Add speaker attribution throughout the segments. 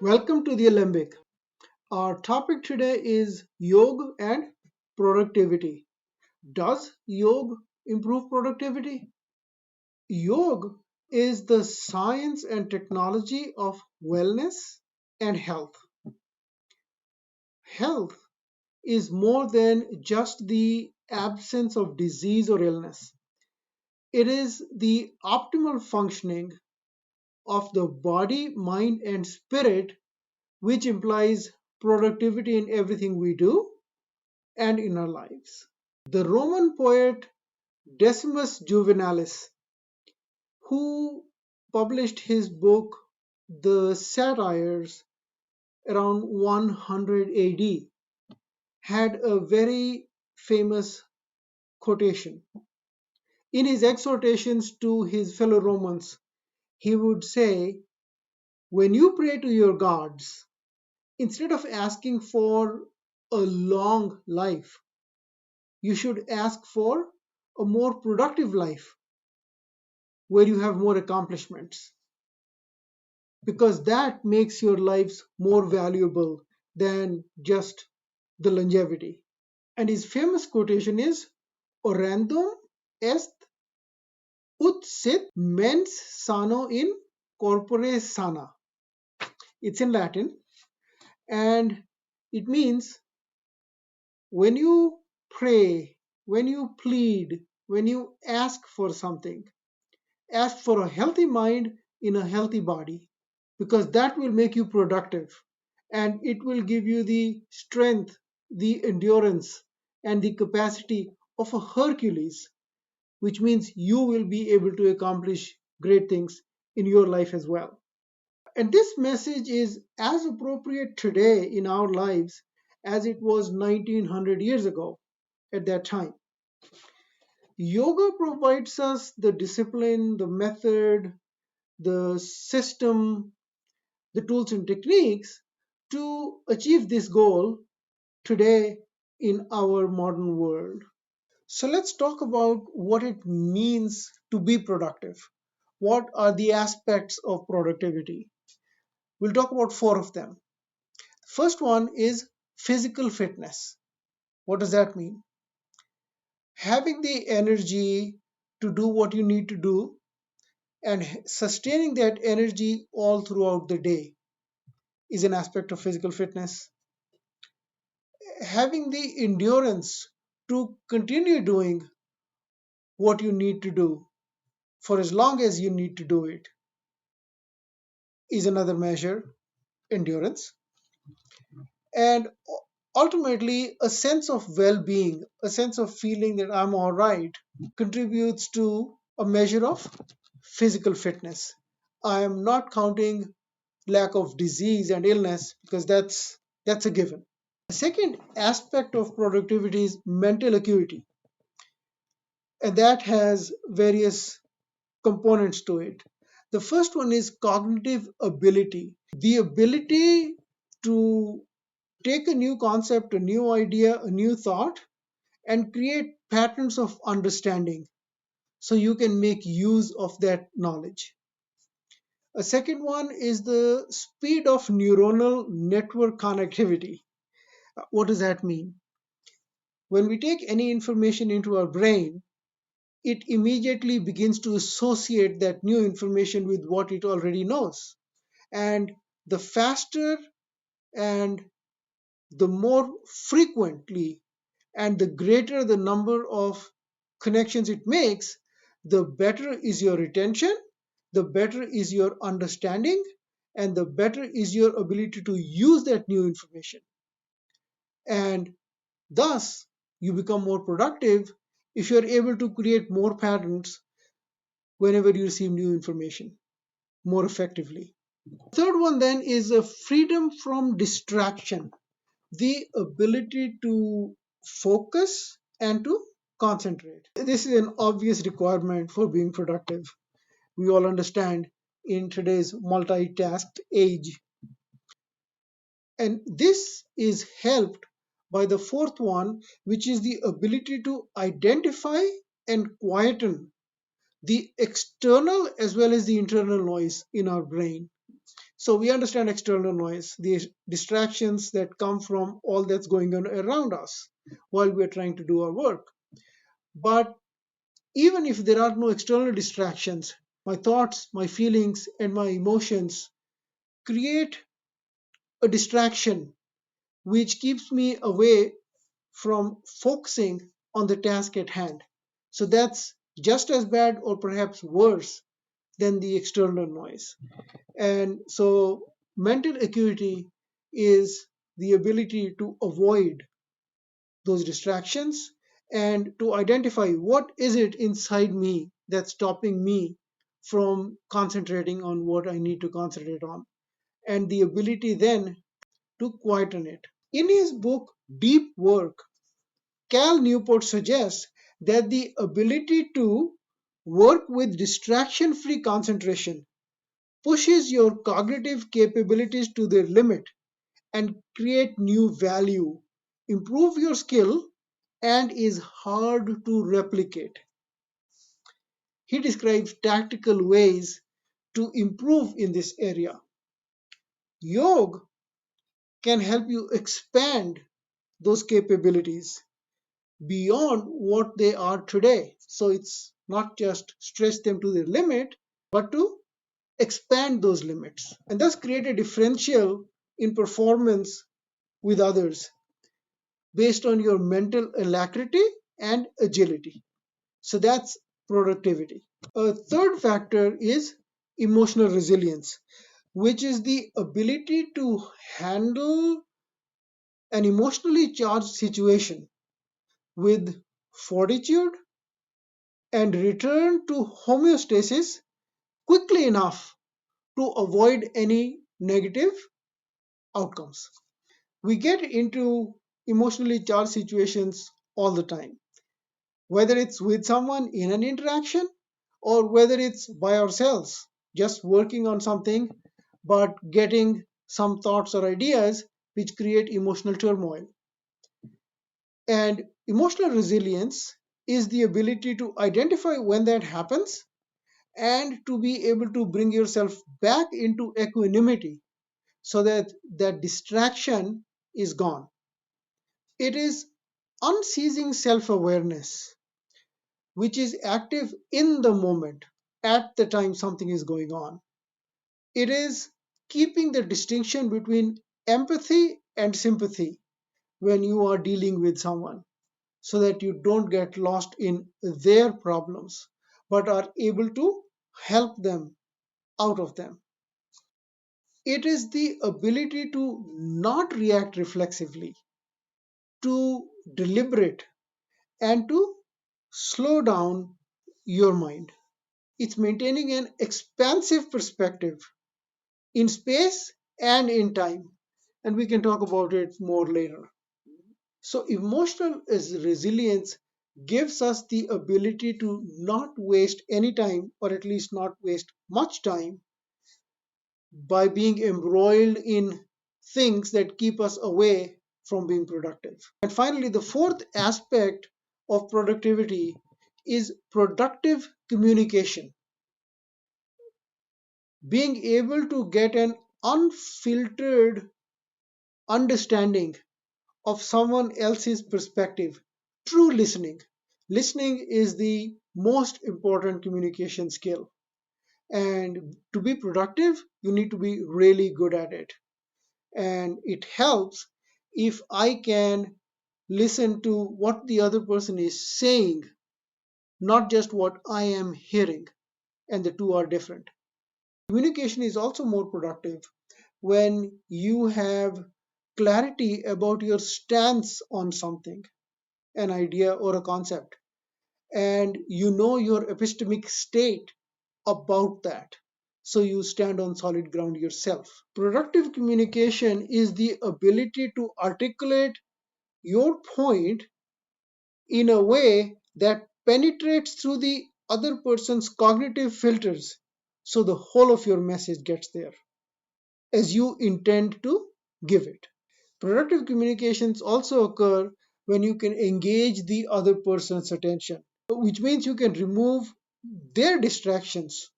Speaker 1: Welcome to the Alembic. Our topic today is yoga and productivity. Does yoga improve productivity? Yoga is the science and technology of wellness and health. Health is more than just the absence of disease or illness. It is the optimal functioning of the body, mind, and spirit, which implies productivity in everything we do and in our lives. The Roman poet Decimus Juvenalis, who published his book The Satires around 100 AD, had a very famous quotation. In his exhortations to his fellow Romans, he would say, when you pray to your gods, instead of asking for a long life, you should ask for a more productive life where you have more accomplishments, because that makes your lives more valuable than just the longevity. And his famous quotation is orandum est ut sit mens sano in corpore sana. It's in Latin, and it means when you pray, when you plead, when you ask for something, ask for a healthy mind in a healthy body, because that will make you productive and it will give you the strength, the endurance, and the capacity of a Hercules, which means you will be able to accomplish great things in your life as well. And this message is as appropriate today in our lives as it was 1900 years ago at that time. Yoga provides us the discipline, the method, the system, the tools and techniques to achieve this goal today in our modern world. So let's talk about what it means to be productive. What are the aspects of productivity? We'll talk about four of them. First one is physical fitness. What does that mean? Having the energy to do what you need to do and sustaining that energy all throughout the day is an aspect of physical fitness. Having the endurance to continue doing what you need to do for as long as you need to do it is another measure, endurance. And ultimately, a sense of well being, a sense of feeling that I'm all right, contributes to a measure of physical fitness. I am not counting lack of disease and illness because that's a given. The second aspect of productivity is mental acuity, and that has various components to it. The first one is cognitive ability, the ability to take a new concept, a new idea, a new thought, and create patterns of understanding so you can make use of that knowledge. A second one is the speed of neuronal network connectivity. What does that mean? When we take any information into our brain, it immediately begins to associate that new information with what it already knows. And the faster and the more frequently and the greater the number of connections it makes, the better is your retention, the better is your understanding, and the better is your ability to use that new information. And thus, you become more productive if you're able to create more patterns whenever you receive new information more effectively. Third one then is a freedom from distraction, the ability to focus and to concentrate. This is an obvious requirement for being productive. We all understand in today's multitasked age. And this is helped by the fourth one, which is the ability to identify and quieten the external as well as the internal noise in our brain. So we understand external noise, the distractions that come from all that's going on around us while we're trying to do our work. But even if there are no external distractions, my thoughts, my feelings, and my emotions create a distraction which keeps me away from focusing on the task at hand. So that's just as bad or perhaps worse than the external noise. And so mental acuity is the ability to avoid those distractions and to identify what is it inside me that's stopping me from concentrating on what I need to concentrate on, and the ability then to quieten it. In his book Deep Work, Cal Newport suggests that the ability to work with distraction free concentration pushes your cognitive capabilities to their limit and create new value, improve your skill, and is hard to replicate. He describes tactical ways to improve in this area. Yoga can help you expand those capabilities beyond what they are today. So it's not just stretch them to their limit, but to expand those limits and thus create a differential in performance with others based on your mental alacrity and agility. So that's productivity. A third factor is emotional resilience, which is the ability to handle an emotionally charged situation with fortitude and return to homeostasis quickly enough to avoid any negative outcomes. We get into emotionally charged situations all the time, whether it's with someone in an interaction or whether it's by ourselves, just working on something but getting some thoughts or ideas which create emotional turmoil. And emotional resilience is the ability to identify when that happens and to be able to bring yourself back into equanimity so that that distraction is gone. It is unceasing self awareness, which is active in the moment at the time something is going on. It is keeping the distinction between empathy and sympathy when you are dealing with someone so that you don't get lost in their problems but are able to help them out of them. It is the ability to not react reflexively, to deliberate, and to slow down your mind. It's maintaining an expansive perspective in space and in time. And we can talk about it more later. So, emotional resilience gives us the ability to not waste any time, or at least not waste much time, by being embroiled in things that keep us away from being productive. And finally, the fourth aspect of productivity is productive communication, being able to get an unfiltered understanding of someone else's perspective. True listening. Listening is the most important communication skill. And to be productive, you need to be really good at it. And it helps if I can listen to what the other person is saying, not just what I am hearing, and the two are different. Communication is also more productive when you have clarity about your stance on something, an idea or a concept, and you know your epistemic state about that. So you stand on solid ground yourself. Productive communication is the ability to articulate your point in a way that penetrates through the other person's cognitive filters so the whole of your message gets there as you intend to give it. Productive communications also occur when you can engage the other person's attention, which means you can remove their distractions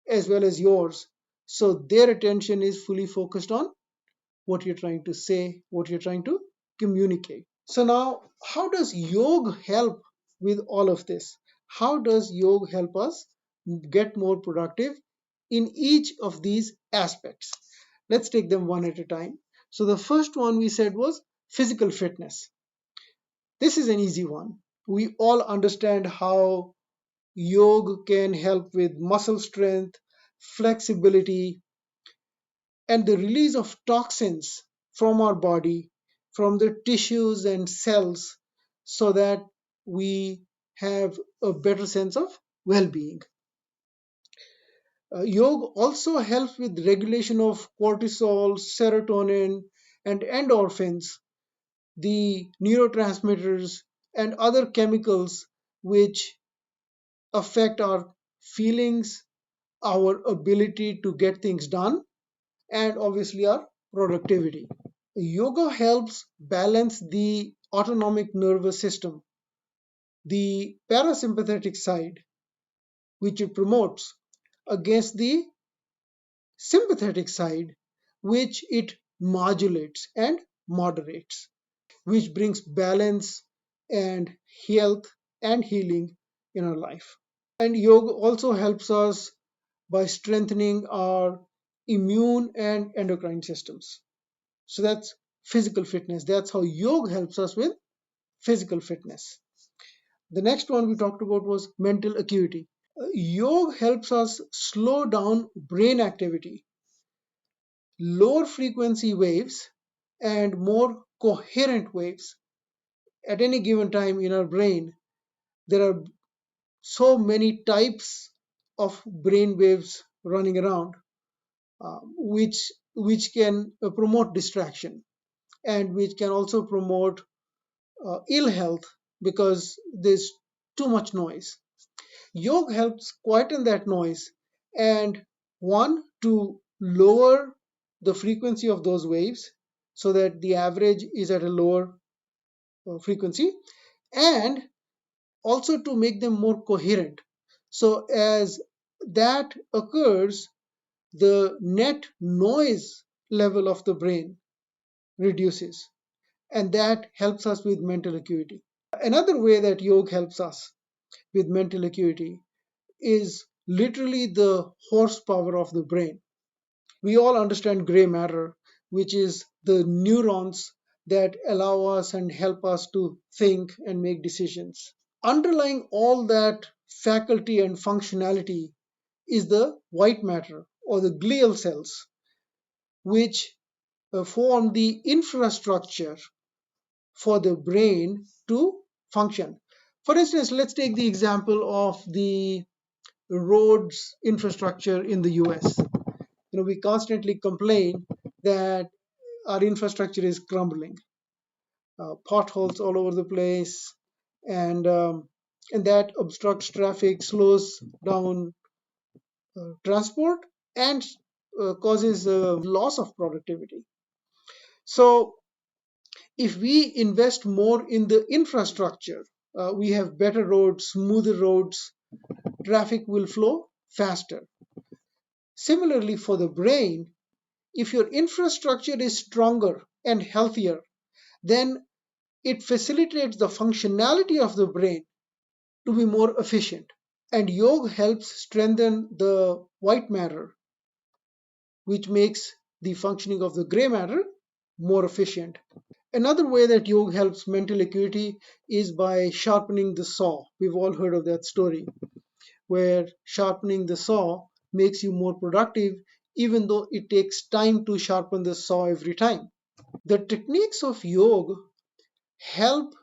Speaker 1: as well as yours So their attention is fully focused on what you're trying to say, what you're trying to communicate. So now, how does yoga help with all of this? How does yoga help us get more productive in each of these aspects? Let's take them one at a time. So the first one we said was physical fitness. This is an easy one. We all understand how yoga can help with muscle strength, flexibility, and the release of toxins from our body, from the tissues and cells, so that we have a better sense of well being. Yoga also helps with regulation of cortisol, serotonin, and endorphins, the neurotransmitters, and other chemicals which affect our feelings, our ability to get things done, and obviously our productivity. Yoga helps balance the autonomic nervous system, the parasympathetic side, which it promotes, against the sympathetic side, which it modulates and moderates, which brings balance and health and healing in our life. And yoga also helps us by strengthening our immune and endocrine systems. So that's physical fitness. That's how yoga helps us with physical fitness. The next one we talked about was mental acuity. Yoga helps us slow down brain activity, lower frequency waves, and more coherent waves. At any given time in our brain, there are so many types of brain waves running around, which can promote distraction and which can also promote ill health because there's too much noise. Yoga helps quieten that noise and one to lower the frequency of those waves so that the average is at a lower frequency, and also to make them more coherent. So as that occurs, the net noise level of the brain reduces, and that helps us with mental acuity. Another way that yoga helps us with mental acuity is literally the horsepower of the brain. We all understand gray matter, which is the neurons that allow us and help us to think and make decisions. Underlying all that faculty and functionality is the white matter or the glial cells, which form the infrastructure for the brain to function. For instance, let's take the example of the roads infrastructure in the US. We constantly complain that our infrastructure is crumbling, potholes all over the place, and that obstructs traffic, slows down transport, and causes loss of productivity. So, if we invest more in the infrastructure, we have better roads, smoother roads, traffic will flow faster. Similarly, for the brain, if your infrastructure is stronger and healthier, then it facilitates the functionality of the brain to be more efficient. And yoga helps strengthen the white matter, which makes the functioning of the gray matter more efficient. Another way that yoga helps mental acuity is by sharpening the saw. We've all heard of that story, where sharpening the saw makes you more productive, even though it takes time to sharpen the saw every time. The techniques of yoga help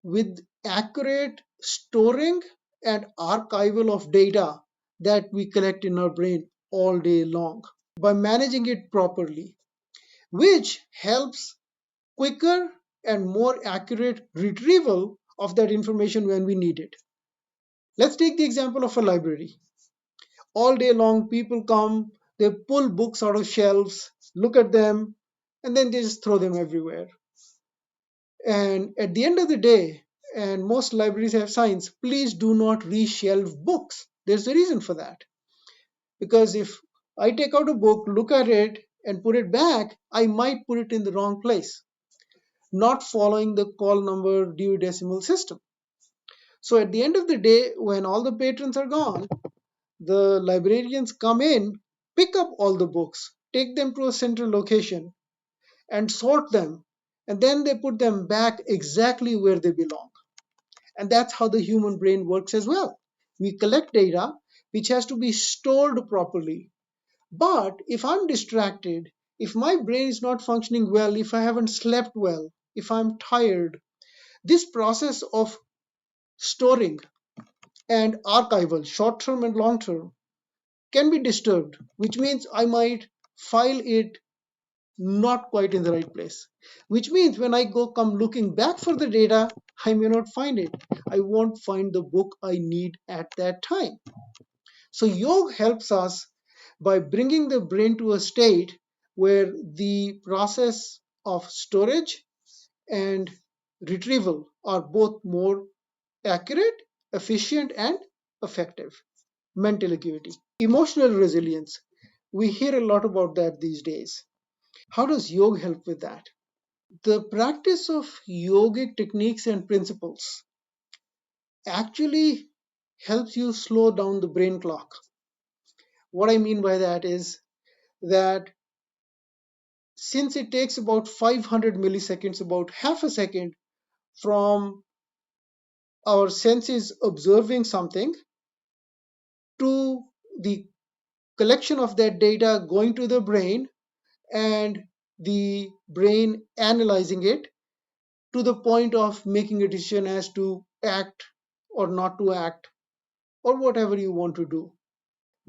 Speaker 1: with accurate storing and archival of data that we collect in our brain all day long by managing it properly, which helps quicker and more accurate retrieval of that information when we need it. Let's take the example of a library. All day long, people come, they pull books out of shelves, look at them, and then they just throw them everywhere. And at the end of the day, and most libraries have signs, please do not reshelve books. There's a reason for that. Because if I take out a book, look at it, and put it back, I might put it in the wrong place, not following the call number Dewey Decimal System. So at the end of the day, when all the patrons are gone, the librarians come in, pick up all the books, take them to a central location, and sort them, and then they put them back exactly where they belong. And that's how the human brain works as well. We collect data which has to be stored properly. But if I'm distracted, if my brain is not functioning well, if I haven't slept well, if I'm tired, this process of storing and archival, short term and long term, can be disturbed, which means I might file it not quite in the right place. Which means when I go come looking back for the data, I may not find it. I won't find the book I need at that time. So yoga helps us by bringing the brain to a state where the process of storage and retrieval are both more accurate, efficient, and effective. Mental acuity. Emotional resilience. We hear a lot about that these days. How does yoga help with that? The practice of yogic techniques and principles actually helps you slow down the brain clock. What I mean by that is that since it takes about 500 milliseconds, about half a second, from our senses observing something to the collection of that data going to the brain and the brain analyzing it to the point of making a decision as to act or not to act or whatever you want to do.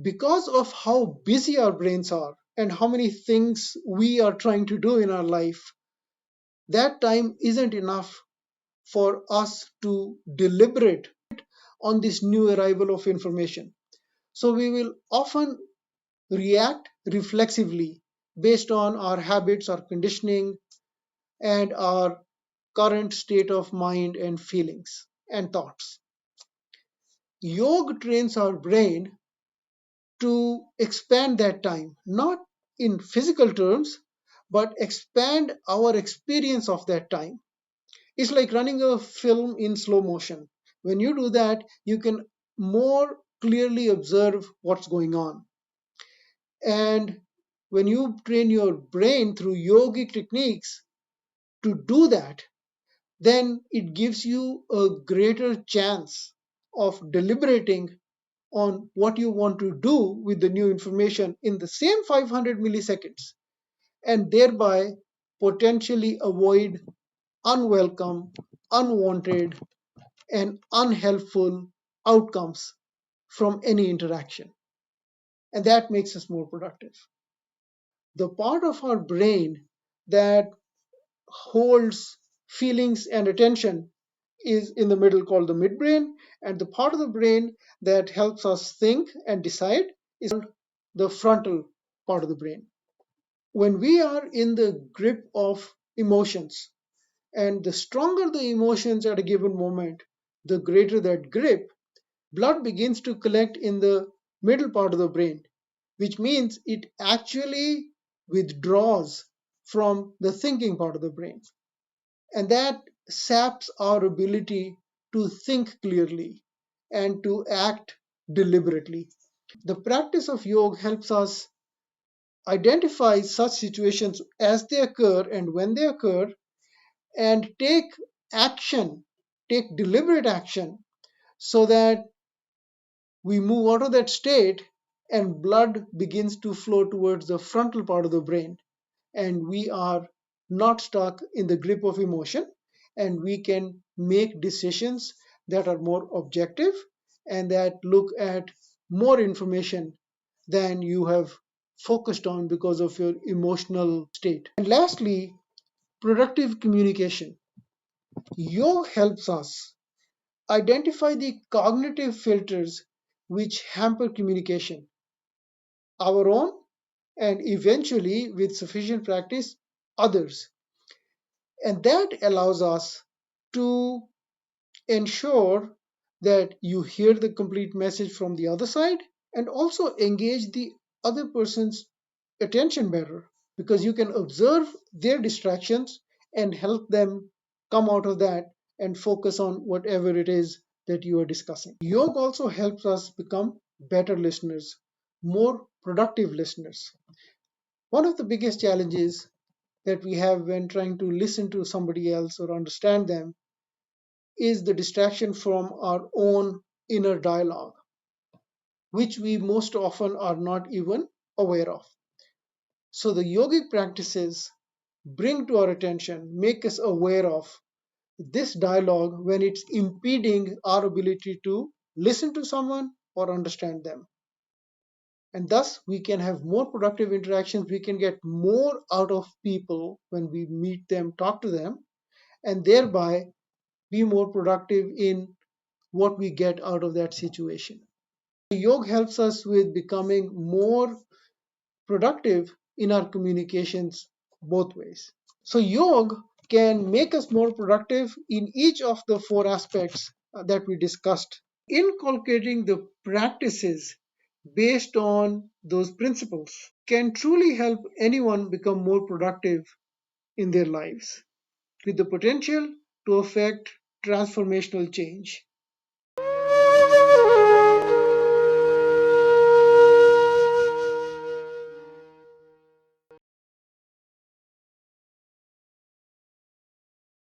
Speaker 1: Because of how busy our brains are and how many things we are trying to do in our life, that time isn't enough for us to deliberate on this new arrival of information. So we will often react reflexively based on our habits, our conditioning, and our current state of mind and feelings and thoughts. Yoga trains our brain to expand that time, not in physical terms, but expand our experience of that time. It's like running a film in slow motion. When you do that, you can more clearly observe what's going on. And when you train your brain through yogic techniques to do that, then it gives you a greater chance of deliberating on what you want to do with the new information in the same 500 milliseconds and thereby potentially avoid unwelcome, unwanted, and unhelpful outcomes from any interaction. And that makes us more productive. The part of our brain that holds feelings and attention is in the middle called the midbrain, and the part of the brain that helps us think and decide is called the frontal part of the brain. When we are in the grip of emotions, and the stronger the emotions at a given moment, the greater that grip, blood begins to collect in the middle part of the brain, which means it actually withdraws from the thinking part of the brain. And that saps our ability to think clearly and to act deliberately. The practice of yoga helps us identify such situations as they occur and when they occur and take action, take deliberate action so that we move out of that state and blood begins to flow towards the frontal part of the brain and we are not stuck in the grip of emotion and we can make decisions that are more objective and that look at more information than you have focused on because of your emotional state. And lastly, productive communication. Yoga helps us identify the cognitive filters which hamper communication, our own and eventually, with sufficient practice, others. And that allows us to ensure that you hear the complete message from the other side and also engage the other person's attention better because you can observe their distractions and help them come out of that and focus on whatever it is that you are discussing. Yoga also helps us become better listeners, more productive listeners. One of the biggest challenges that we have when trying to listen to somebody else or understand them is the distraction from our own inner dialogue, which we most often are not even aware of. So, the yogic practices bring to our attention, make us aware of this dialogue when it's impeding our ability to listen to someone or understand them. And thus, we can have more productive interactions. We can get more out of people when we meet them, talk to them, and thereby be more productive in what we get out of that situation. Yoga helps us with becoming more productive in our communications both ways. So, yoga can make us more productive in each of the four aspects that we discussed. Inculcating the practices based on those principles can truly help anyone become more productive in their lives with the potential to affect transformational change.